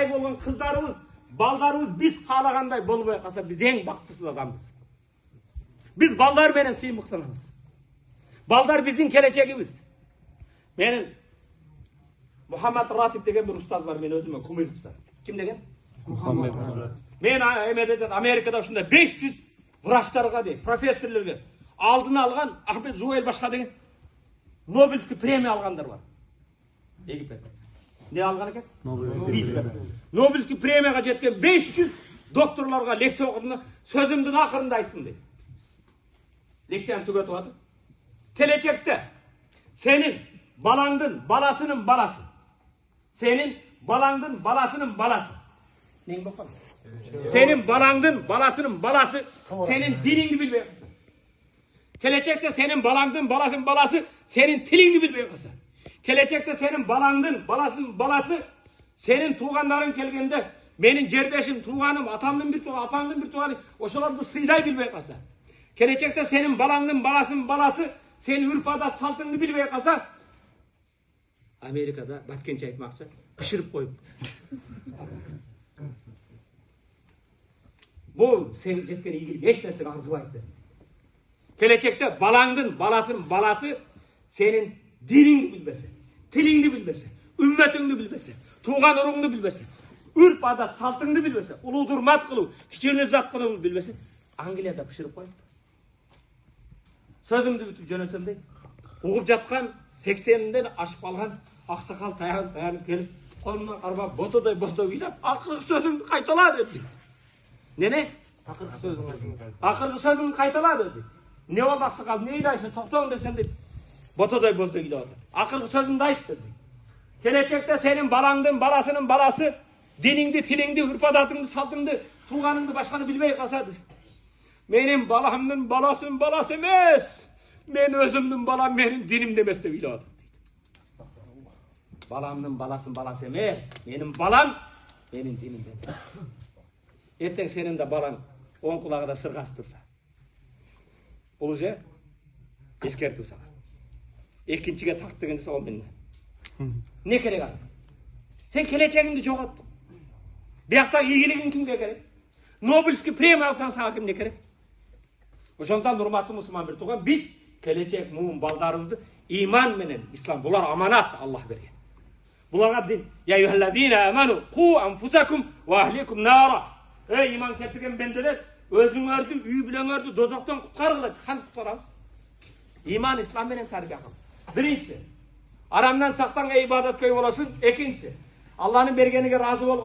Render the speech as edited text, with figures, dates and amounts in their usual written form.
андай болгон кыздарыбыз, балдарыбыз биз каалагандай болбой калса биз эң бактысыз адамбыз. Biz ballar менен сыймыктанабыз. Балдар биздин келечегибиз. Менин Muhammed Ratip деген bir ustaz var, men özüme kumuyum tutar. Kim деген? Muhammed. Men Amerikada ушундай 500 врачтарга дейт, профессорлорго алдын алган Ахмет Зуэль башка деген Нобелевский премия алгандар бар. Египет. Не алган экен? Физика. Нобелевский премияга жеткен 500 докторлорго лекция окудум, сөзүмдүн акырында айттым дейт. Лекцияны түгөтүп атып. Келечекте senin balаңдын баласынын баласы. Senin balаңдын баласынын баласы. Нең болып қалса? Senin balаңдын баласынын баласы, senin dilingdi bilбей қалса. Келечекте senin balаңдын баласынын баласы, senin tilingdi bilбей қалса. Келечекте senin balаңдын баласынын баласы, senin туғандарың келгенде, менин жердешим, туғаным, атамдын бир туғаны, апамдын бир туғаны, ошолорду сыйлай билбей қалса. Келечекте senin balаңдын баласынын баласы, senin үрп-ада салтыңды билбей қалса, Америкада баткенче айтмакчы, бышырып коюп. Бул сен жеткен ийгилик эч нерсеге арзыбайт. Келечекте балаңдын баласынын баласы senin динingди билбесе, тилиңди билбесе, үммөтүңдү билбесе, тууган уруңду билбесе, үрп-ада салтыңды билбесе, улуу урмат кылуу, кичүүнү зат кылууну билбесе, Англияда бышырып коюп. Sözümdü бүтүп жөнөсөм дейт. Угуп жаткан 80ден ашып калган аксакал таянып келип, колунан кармап, ботодой бостоо ыйлап, акыркы сөзүңдү кайтала деп. Нене? Акыркы сөзүңдү кайтала деп. Не болду аксакал, не ыйлайсың, токтоң десем дейт. Ботодой бостоо ыйлап атат. Акыркы сөзүңдү айт деп. Келечекте senin балаңдын баласынын баласы, диниңди, тилиңди, үрп-адатыңды, салтыңды, тууганыңды, башканы билбей калса дейт. Menin balamdın balasının balası emez. Men özümdün balam benim dinimde emez de öyle adı. Balamdın balasının balası emez. Benim balam benim dinimde emez. Erten senin de balan 10 kulağı da sırgastırsa. Olacak. Eskertu sana. Ekinçiге tak degende sağ benimle. Ne gerek var? Sen keleceğini çoğalttın. Bir yakta ilgiligin kimge gerek? Nobelski premie alsan sana kim ne gerek? Ошондон урматтуу мусулман бир тууган, биз келечек муун балдарыбызды иман менен, ислам булар аманат Аллах берген. Буларга дин, я юхаллазина аману қу анфусакум ва ахликум нара. Ey iman keltirген бенделер, өзүңөрдү, үй бүлөңөрдү дозоктон куткаргыла. Кантип куткарабыз? Иман ислам менен тарбия кыл. Биринчиси, арамдан сактанга ибадат көй болосун. Экинчиси, Аллахнын бергениге разы бол.